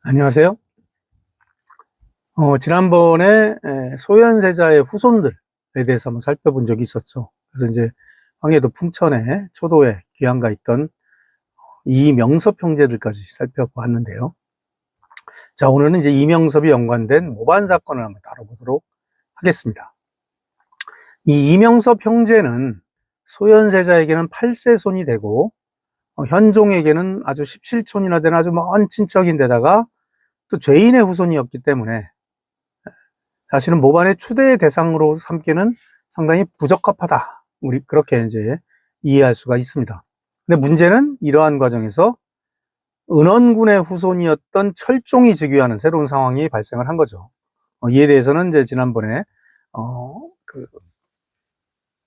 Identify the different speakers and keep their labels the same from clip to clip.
Speaker 1: 안녕하세요. 지난번에 소현세자의 후손들에 대해서 한번 살펴본 적이 있었죠. 그래서 이제 황해도 풍천에 초도에 귀양가 있던 이명섭 형제들까지 살펴보았는데요. 자, 오늘은 이제 이명섭이 연관된 모반 사건을 한번 다뤄보도록 하겠습니다. 이 이명섭 형제는 소현세자에게는 8세 손이 되고 현종에게는 아주 17촌이나 되는 아주 먼 친척인데다가 또 죄인의 후손이었기 때문에 사실은 모반의 추대의 대상으로 삼기는 상당히 부적합하다. 우리 그렇게 이제 이해할 수가 있습니다. 근데 문제는 이러한 과정에서 은원군의 후손이었던 철종이 즉위하는 새로운 상황이 발생을 한 거죠. 이에 대해서는 이제 지난번에 그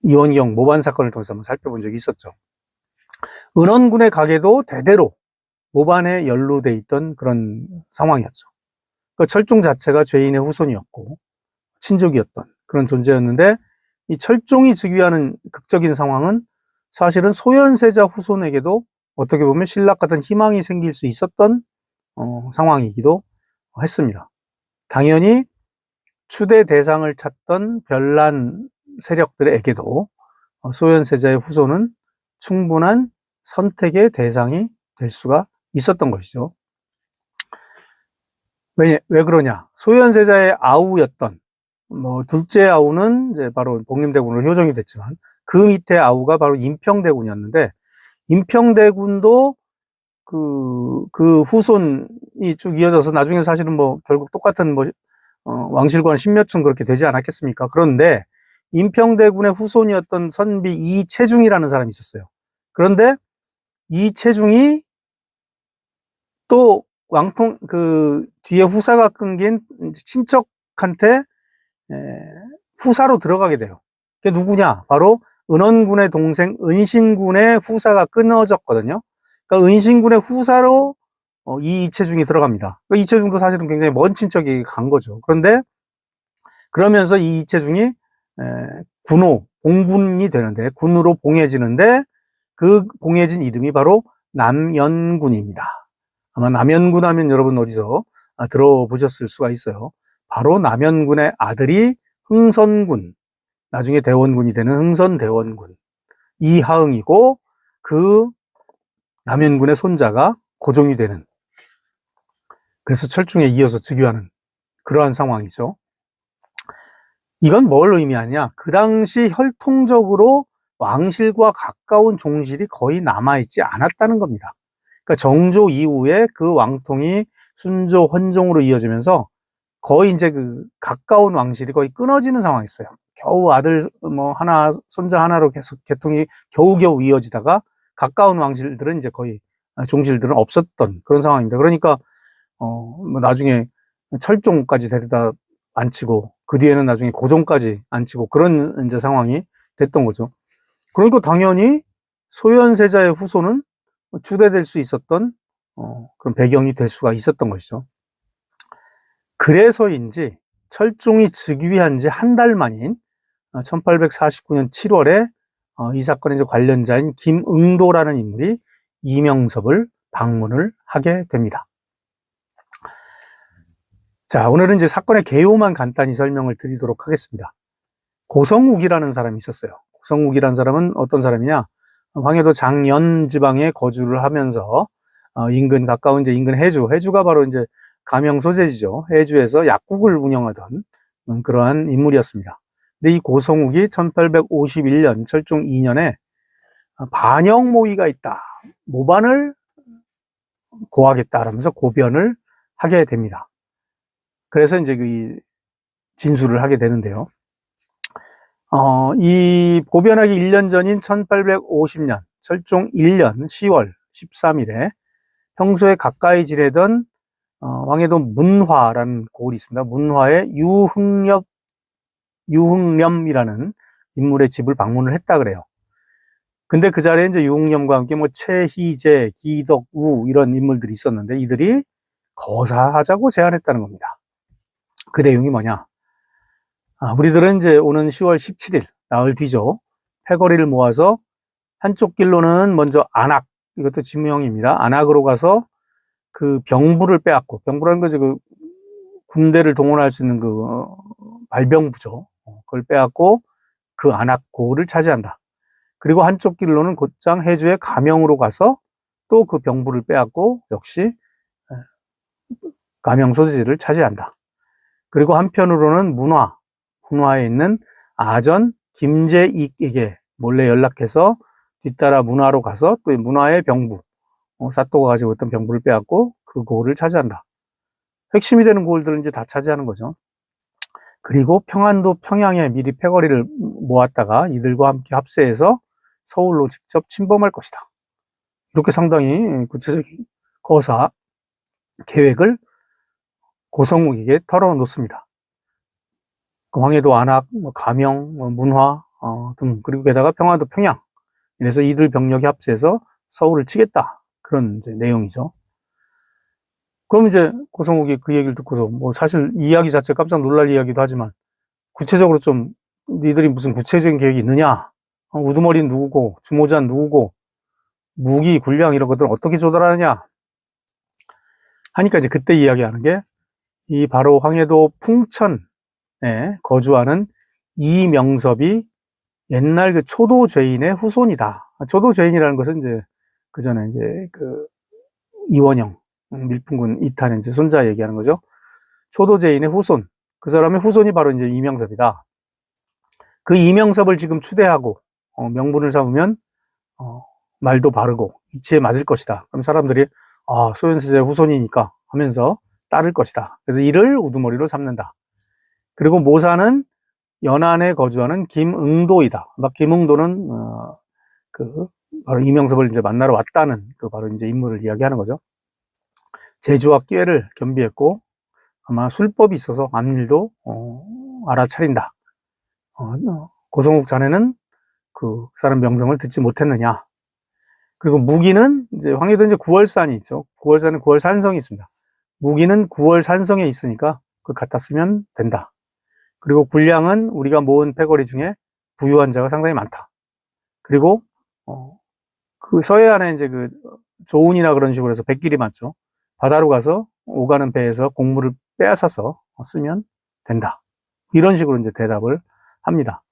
Speaker 1: 이원경 모반 사건을 통해서 한번 살펴본 적이 있었죠. 은원군의 가계도 대대로 모반에 연루돼 있던 그런 상황이었죠. 그 철종 자체가 죄인의 후손이었고 친족이었던 그런 존재였는데, 이 철종이 즉위하는 극적인 상황은 사실은 소현세자 후손에게도 어떻게 보면 신락 같은 희망이 생길 수 있었던 상황이기도 했습니다. 당연히 추대 대상을 찾던 별난 세력들에게도 소현세자의 후손은 충분한 선택의 대상이 될 수가 있었던 것이죠. 왜 그러냐? 소현세자의 아우였던 둘째 아우는 이제 바로 복림대군으로 효정이 됐지만 그 밑에 아우가 바로 임평대군이었는데, 임평대군도 그 후손이 쭉 이어져서 나중에 사실은 결국 똑같은 왕실관 십몇 층 그렇게 되지 않았겠습니까? 그런데 임평대군의 후손이었던 선비 이채중이라는 사람이 있었어요. 그런데 이채중이 또 왕통 뒤에 후사가 끊긴 친척한테 후사로 들어가게 돼요. 그게 누구냐? 바로 은원군의 동생 은신군의 후사가 끊어졌거든요. 그러니까 은신군의 후사로 이 이채중이 들어갑니다. 그러니까 이채중도 사실은 굉장히 먼 친척이 간 거죠. 그런데 그러면서 이 이채중이 군호, 봉군이 되는데, 군으로 봉해지는데, 그 봉해진 이름이 바로 남연군입니다. 아마 남연군 하면 여러분 어디서 들어보셨을 수가 있어요. 바로 남연군의 아들이 흥선군, 나중에 대원군이 되는 흥선대원군 이하응이고, 그 남연군의 손자가 고종이 되는, 그래서 철중에 이어서 즉위하는 그러한 상황이죠. 이건 뭘 의미하냐? 그 당시 혈통적으로 왕실과 가까운 종실이 거의 남아있지 않았다는 겁니다. 그러니까 정조 이후에 그 왕통이 순조, 헌종으로 이어지면서 거의 이제 그 가까운 왕실이 거의 끊어지는 상황이었어요. 겨우 아들 하나, 손자 하나로 계속 계통이 겨우겨우 이어지다가 가까운 왕실들은 이제 거의 종실들은 없었던 그런 상황입니다. 그러니까 나중에 철종까지 데려다 앉히고 그 뒤에는 나중에 고종까지 앉히고 그런 이제 상황이 됐던 거죠. 그러니까 당연히 소현세자의 후손은 추대될 수 있었던 그런 배경이 될 수가 있었던 것이죠. 그래서인지 철종이 즉위한 지 한 달 만인 1849년 7월에 이 사건의 이제 관련자인 김응도라는 인물이 이명섭을 방문을 하게 됩니다. 자, 오늘은 이제 사건의 개요만 간단히 설명을 드리도록 하겠습니다. 고성욱이라는 사람이 있었어요. 고성욱이라는 사람은 어떤 사람이냐? 황해도 장연 지방에 거주를 하면서 가까운 이제 인근 해주가 바로 이제 가명 소재지죠. 해주에서 약국을 운영하던 그러한 인물이었습니다. 근데 이 고성욱이 1851년 철종 2년에 반영 모의가 있다, 모반을 고하겠다라면서 고변을 하게 됩니다. 그래서 이제 그 진술을 하게 되는데요. 이 고변하기 1년 전인 1850년 철종 1년 10월 13일에 평소에 가까이 지내던 황해도 문화라는 고을이 있습니다. 문화의 유흥렴이라는 인물의 집을 방문을 했다 그래요. 근데 그 자리에 이제 유흥렴과 함께 최희재, 기덕우 이런 인물들이 있었는데, 이들이 거사하자고 제안했다는 겁니다. 그 내용이 뭐냐? 우리들은 이제 오는 10월 17일, 나흘 뒤죠. 패거리를 모아서 한쪽 길로는 먼저 안악, 이것도 지무형입니다. 안악으로 가서 그 병부를 빼앗고, 병부라는 것이 그 군대를 동원할 수 있는 그 발병부죠. 그걸 빼앗고 그 안악고를 차지한다. 그리고 한쪽 길로는 곧장 해주의 가명으로 가서 또 그 병부를 빼앗고 역시 가명 소지를 차지한다. 그리고 한편으로는 문화에 있는 아전 김재익에게 몰래 연락해서 뒤따라 문화로 가서 또 문화의 병부, 사또가 가지고 있던 병부를 빼앗고 그 고을을 차지한다. 핵심이 되는 고을들은 이제 다 차지하는 거죠. 그리고 평안도 평양에 미리 패거리를 모았다가 이들과 함께 합세해서 서울로 직접 침범할 것이다. 이렇게 상당히 구체적인 거사 계획을 고성욱에게 털어놓습니다. 황해도 안악, 가명, 문화 등 그리고 게다가 평안도 평양 이래서 이들 병력이 합세해서 서울을 치겠다. 그런 이제 내용이죠. 그럼 이제 고성욱이 그 얘기를 듣고서 뭐 사실 이야기 자체 깜짝 놀랄 이야기도 하지만 구체적으로 좀 니들이 무슨 구체적인 계획이 있느냐? 우두머리는 누구고 주모자는 누구고 무기, 군량 이런 것들은 어떻게 조달하느냐? 하니까 이제 그때 이야기하는 게 이 바로 황해도 풍천에 거주하는 이명섭이 옛날 그 초도죄인의 후손이다. 초도죄인이라는 것은 이제 그 전에 이제 그 이원영 밀풍군 이탄의 이제 손자 얘기하는 거죠. 초도죄인의 후손. 그 사람의 후손이 바로 이제 이명섭이다. 그 이명섭을 지금 추대하고 명분을 삼으면 말도 바르고 이치에 맞을 것이다. 그럼 사람들이 소현세자의 후손이니까 하면서 따를 것이다. 그래서 이를 우두머리로 삼는다. 그리고 모사는 연안에 거주하는 김응도이다. 김응도는 그 바로 이명섭을 이제 만나러 왔다는 그 바로 이제 인물을 이야기하는 거죠. 재주와 꾀를 겸비했고 아마 술법이 있어서 앞일도 알아차린다. 고성욱 자네는 그 사람 명성을 듣지 못했느냐. 그리고 무기는 이제 황해도 이제 구월산이 있죠. 구월산은 구월산성이 있습니다. 무기는 구월산성에 있으니까 그걸 갖다 쓰면 된다. 그리고 군량은 우리가 모은 패거리 중에 부유한 자가 상당히 많다. 그리고 그 서해안에 이제 그 조운이나 그런 식으로 해서 백길이 많죠. 바다로 가서 오가는 배에서 곡물을 빼앗아서 쓰면 된다. 이런 식으로 이제 대답을 합니다.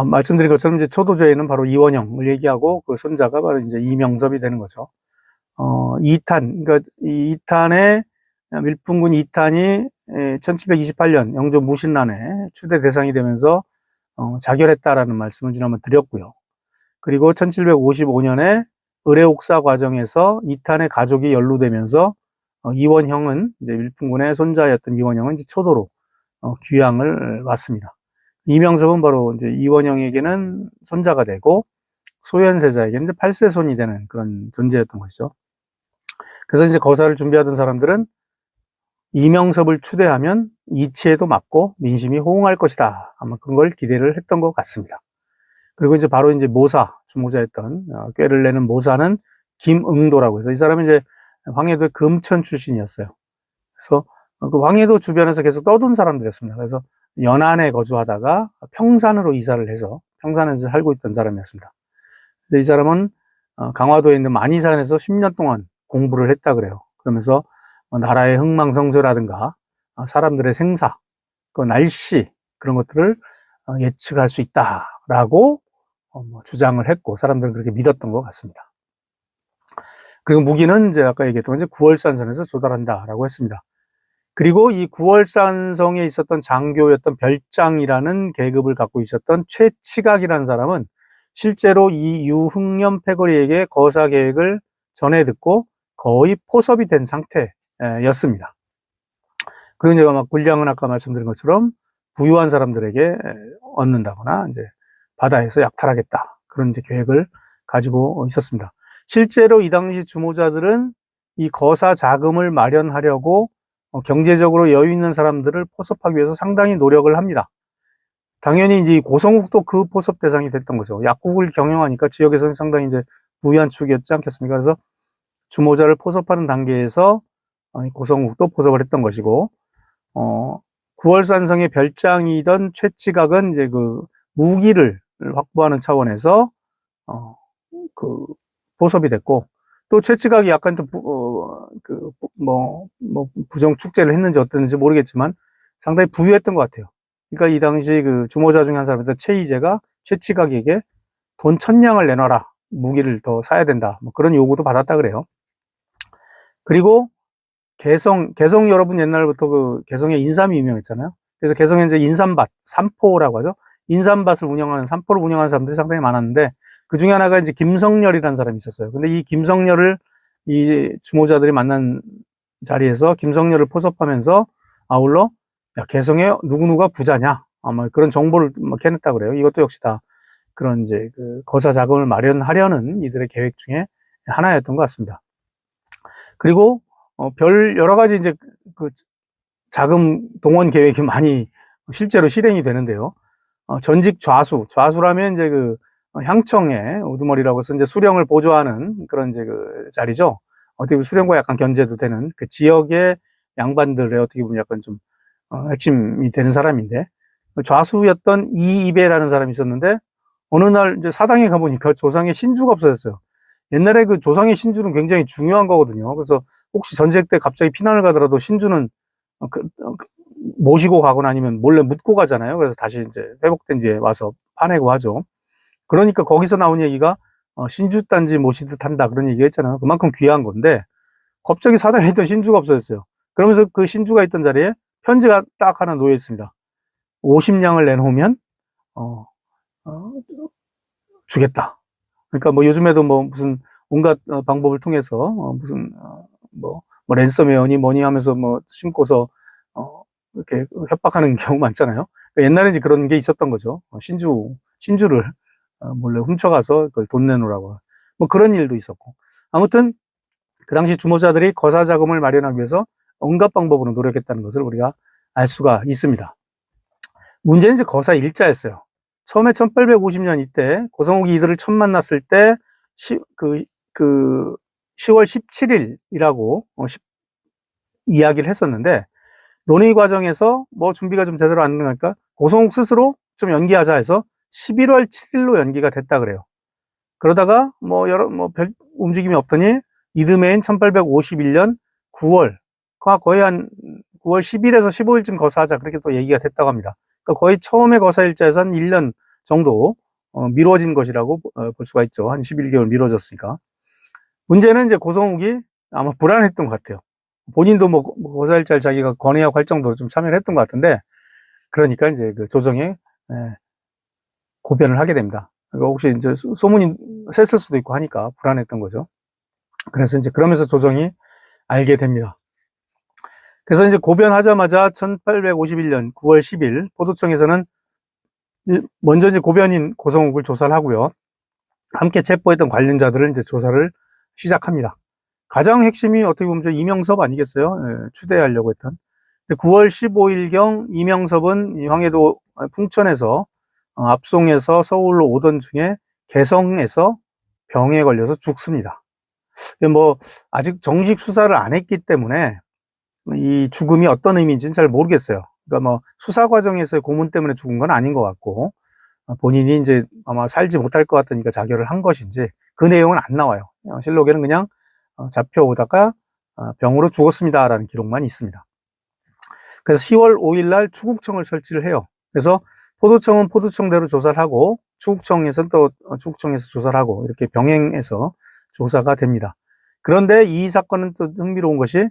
Speaker 1: 말씀드린 것처럼 이제 초도죄인은 바로 이원영을 얘기하고 그 손자가 바로 이제 이명섭이 되는 거죠. 이탄, 그러니까 이탄의 밀풍군 이탄이 1728년 영조 무신란에 추대 대상이 되면서 자결했다라는 말씀을 지난번 드렸고요. 그리고 1755년에 의뢰옥사 과정에서 이탄의 가족이 연루되면서 이원형은 이제 밀풍군의 손자였던 이원형은 이제 초도로 귀향을 왔습니다. 이명섭은 바로 이제 이원형에게는 손자가 되고 소현세자에게는 이제 8세 손이 되는 그런 존재였던 것이죠. 그래서 이제 거사를 준비하던 사람들은 이명섭을 추대하면 이치에도 맞고 민심이 호응할 것이다. 아마 그걸 기대를 했던 것 같습니다. 그리고 이제 바로 이제 모사, 주모자였던 꾀를 내는 모사는 김응도라고 해서 이 사람은 이제 황해도의 금천 출신이었어요. 그래서 그 황해도 주변에서 계속 떠돈 사람들이었습니다. 그래서 연안에 거주하다가 평산으로 이사를 해서 평산에서 살고 있던 사람이었습니다. 이 사람은 강화도에 있는 만이산에서 10년 동안 공부를 했다 그래요. 그러면서 나라의 흥망성쇠라든가 사람들의 생사, 그 날씨 그런 것들을 예측할 수 있다라고 주장을 했고 사람들은 그렇게 믿었던 것 같습니다. 그리고 무기는 이제 아까 얘기했던 이제 구월산성에서 조달한다라고 했습니다. 그리고 이 구월산성에 있었던 장교였던 별장이라는 계급을 갖고 있었던 최치각이라는 사람은 실제로 이 유흥년 패거리에게 거사 계획을 전해 듣고 거의 포섭이 된 상태였습니다. 그리고 이제 막 군량은 아까 말씀드린 것처럼 부유한 사람들에게 얻는다거나 이제 바다에서 약탈하겠다. 그런 이제 계획을 가지고 있었습니다. 실제로 이 당시 주모자들은 이 거사 자금을 마련하려고 경제적으로 여유 있는 사람들을 포섭하기 위해서 상당히 노력을 합니다. 당연히 이제 고성욱도 그 포섭 대상이 됐던 거죠. 약국을 경영하니까 지역에서는 상당히 이제 부유한 축이었지 않겠습니까? 그래서 주모자를 포섭하는 단계에서 고성욱도 포섭을 했던 것이고, 구월산성의 별장이던 최치각은 이제 그 무기를 확보하는 차원에서 그 포섭이 됐고, 또 최치각이 약간 또, 부정 축제를 했는지 어땠는지 모르겠지만 상당히 부유했던 것 같아요. 그러니까 이 당시 그 주모자 중에 한 사람인데 최희재가 최치각에게 돈 1000냥을 내놔라. 무기를 더 사야 된다. 뭐 그런 요구도 받았다 그래요. 그리고 개성 여러분 옛날부터 그 개성에 인삼이 유명했잖아요. 그래서 개성에 이제 인삼밭, 삼포라고 하죠. 인삼밭을 운영하는, 삼포를 운영하는 사람들이 상당히 많았는데 그 중에 하나가 이제 김성렬이라는 사람이 있었어요. 근데 이 김성렬을 이 주모자들이 만난 자리에서 김성렬을 포섭하면서 아울러 야, 개성에 누구누가 부자냐? 아마 그런 정보를 막 캐냈다 그래요. 이것도 역시 다 그런 이제 그 거사 자금을 마련하려는 이들의 계획 중에 하나였던 것 같습니다. 그리고 별 여러 가지 이제 그 자금 동원 계획이 많이 실제로 실행이 되는데요. 전직 좌수라면 이제 그 향청의 우두머리라고 해서 이제 수령을 보조하는 그런 이제 그 자리죠. 어떻게 보면 수령과 약간 견제도 되는 그 지역의 양반들의 어떻게 보면 약간 좀 핵심이 되는 사람인데 좌수였던 이이배라는 사람이 있었는데 어느 날 이제 사당에 가보니까 조상의 신주가 없어졌어요. 옛날에 그 조상의 신주는 굉장히 중요한 거거든요. 그래서 혹시 전쟁 때 갑자기 피난을 가더라도 신주는 모시고 가거나 아니면 몰래 묻고 가잖아요. 그래서 다시 이제 회복된 뒤에 와서 파내고 하죠. 그러니까 거기서 나온 얘기가 신주단지 모시듯 한다 그런 얘기가 있잖아요. 그만큼 귀한 건데 갑자기 사당에 있던 신주가 없어졌어요. 그러면서 그 신주가 있던 자리에 편지가 딱 하나 놓여 있습니다. 50냥을 내놓으면 주겠다. 그러니까 뭐 요즘에도 뭐 무슨 온갖 방법을 통해서 무슨 랜섬웨어니 뭐니 하면서 뭐 심고서 이렇게 협박하는 경우 많잖아요. 그러니까 옛날에 이제 그런 게 있었던 거죠. 신주를 몰래 훔쳐가서 그걸 돈 내놓으라고. 뭐 그런 일도 있었고. 아무튼 그 당시 주모자들이 거사 자금을 마련하기 위해서 온갖 방법으로 노력했다는 것을 우리가 알 수가 있습니다. 문제는 이제 거사 일자였어요. 처음에 1850년 이때 고성욱이 이들을 처음 만났을 때 10월 17일이라고 이야기를 했었는데 논의 과정에서 뭐 준비가 좀 제대로 안 되니까 고성욱 스스로 좀 연기하자 해서 11월 7일로 연기가 됐다 그래요. 그러다가 별 움직임이 없더니 이듬해인 1851년 9월 거의 한 9월 10일에서 15일쯤 거사하자 그렇게 또 얘기가 됐다고 합니다. 그러니까 거의 처음에 거사 일자에서 한 1년 정도 미뤄진 것이라고 볼 수가 있죠. 한 11개월 미뤄졌으니까. 문제는 이제 고성욱이 아마 불안했던 것 같아요. 본인도 뭐 거사 일자를 자기가 건의하고 할 정도로 좀 참여를 했던 것 같은데 그러니까 이제 그 조정에 고변을 하게 됩니다. 그러니까 혹시 이제 소문이 셌을 수도 있고 하니까 불안했던 거죠. 그래서 이제 그러면서 조정이 알게 됩니다. 그래서 이제 고변하자마자 1851년 9월 10일 포도청에서는 먼저 이제 고변인 고성욱을 조사를 하고요. 함께 체포했던 관련자들을 이제 조사를 시작합니다. 가장 핵심이 어떻게 보면 이명섭 아니겠어요? 예, 추대하려고 했던. 9월 15일경 이명섭은 황해도 풍천에서 압송에서 서울로 오던 중에 개성에서 병에 걸려서 죽습니다. 뭐 아직 정식 수사를 안 했기 때문에 이 죽음이 어떤 의미인지는 잘 모르겠어요. 그러니까 뭐 수사 과정에서의 고문 때문에 죽은 건 아닌 것 같고 본인이 이제 아마 살지 못할 것 같으니까 자결을 한 것인지 그 내용은 안 나와요. 실록에는 그냥 잡혀오다가 병으로 죽었습니다라는 기록만 있습니다. 그래서 10월 5일 날 추국청을 설치를 해요. 그래서 포도청은 포도청대로 조사를 하고 추국청에서는 또 추국청에서 조사를 하고 이렇게 병행해서 조사가 됩니다. 그런데 이 사건은 또 흥미로운 것이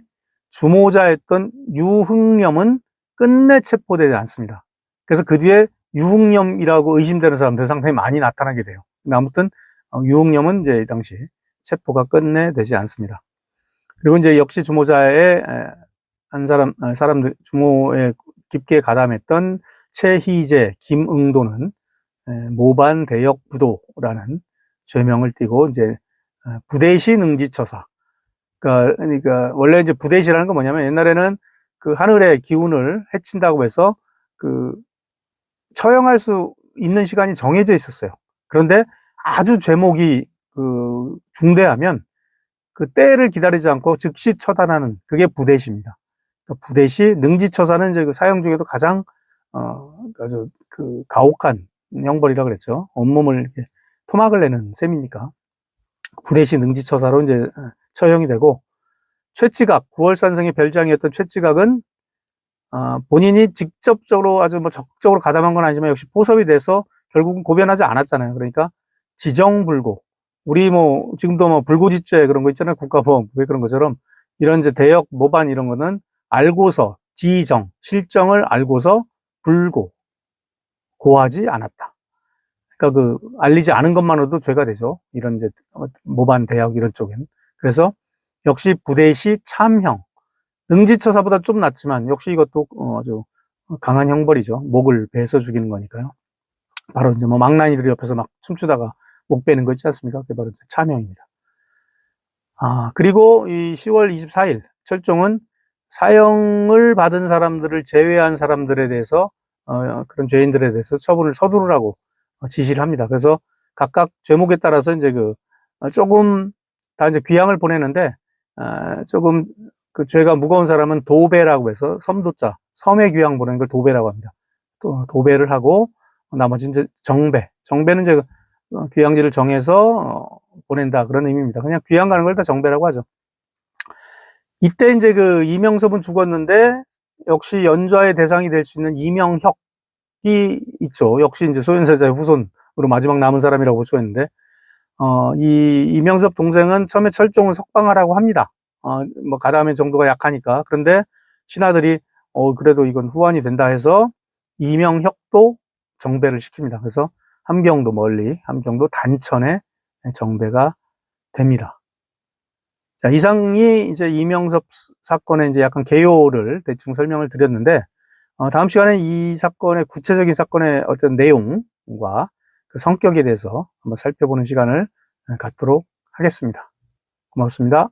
Speaker 1: 주모자였던 유흥념은 끝내 체포되지 않습니다. 그래서 그 뒤에 유흥념이라고 의심되는 사람들 상당히 많이 나타나게 돼요. 아무튼 유흥념은 이제 이 당시 체포가 끝내 되지 않습니다. 그리고 이제 역시 주모자의 사람들 주모에 깊게 가담했던 최희재, 김응도는 모반 대역 부도라는 죄명을 띠고 이제 부대시 능지처사. 그러니까 원래 이제 부대시라는 건 뭐냐면 옛날에는 그 하늘의 기운을 해친다고 해서 그 처형할 수 있는 시간이 정해져 있었어요. 그런데 아주 죄목이 그 중대하면 그 때를 기다리지 않고 즉시 처단하는 그게 부대시입니다. 그러니까 부대시 능지처사는 이제 그 사형 중에도 가장 아주 그 가혹한 형벌이라 그랬죠. 온몸을 이렇게 토막을 내는 셈이니까. 부대시 능지처사로 이제 처형이 되고, 최치각, 구월산성의 별장이었던 최치각은 본인이 직접적으로 아주 뭐 적극적으로 가담한 건 아니지만 역시 포섭이 돼서 결국은 고변하지 않았잖아요. 그러니까 지정불고, 우리 뭐 지금도 뭐 불고지죄 그런 거 있잖아요. 국가보안법에 그런 것처럼 이런 이제 대역 모반 이런 거는 알고서 지정, 실정을 알고서 불고, 고하지 않았다. 그러니까 그 알리지 않은 것만으로도 죄가 되죠. 이런 이제 모반 대역 이런 쪽엔. 그래서 역시 부대시 참형. 능지처사보다 좀 낫지만 역시 이것도 아주 강한 형벌이죠. 목을 베서 죽이는 거니까요. 바로 이제 뭐 망나니들이 옆에서 막 춤추다가 목 베는 거 있지 않습니까? 그게 바로 이제 참형입니다. 그리고 이 10월 24일 철종은 사형을 받은 사람들을 제외한 사람들에 대해서 그런 죄인들에 대해서 처분을 서두르라고 지시를 합니다. 그래서 각각 죄목에 따라서 이제 조금 다 이제 귀양을 보내는데 조금 그 죄가 무거운 사람은 도배라고 해서 섬도자 섬에 귀양 보내는 걸 도배라고 합니다. 또 도배를 하고 나머지 이제 정배는 이제 귀양지를 정해서 보낸다 그런 의미입니다. 그냥 귀양 가는 걸 다 정배라고 하죠. 이때 이제 그 이명섭은 죽었는데 역시 연좌의 대상이 될 수 있는 이명혁이 있죠. 역시 이제 소현세자의 후손으로 마지막 남은 사람이라고 볼 수가 있는데 이 이명섭 동생은 처음에 철종을 석방하라고 합니다. 뭐 가담의 정도가 약하니까. 그런데 신하들이 그래도 이건 후환이 된다 해서 이명혁도 정배를 시킵니다. 그래서 함경도 멀리, 함경도 단천에 정배가 됩니다. 자, 이상이 이제 이명섭 사건의 이제 약간 개요를 대충 설명을 드렸는데, 다음 시간에 이 사건의 구체적인 사건의 어떤 내용과 그 성격에 대해서 한번 살펴보는 시간을 갖도록 하겠습니다. 고맙습니다.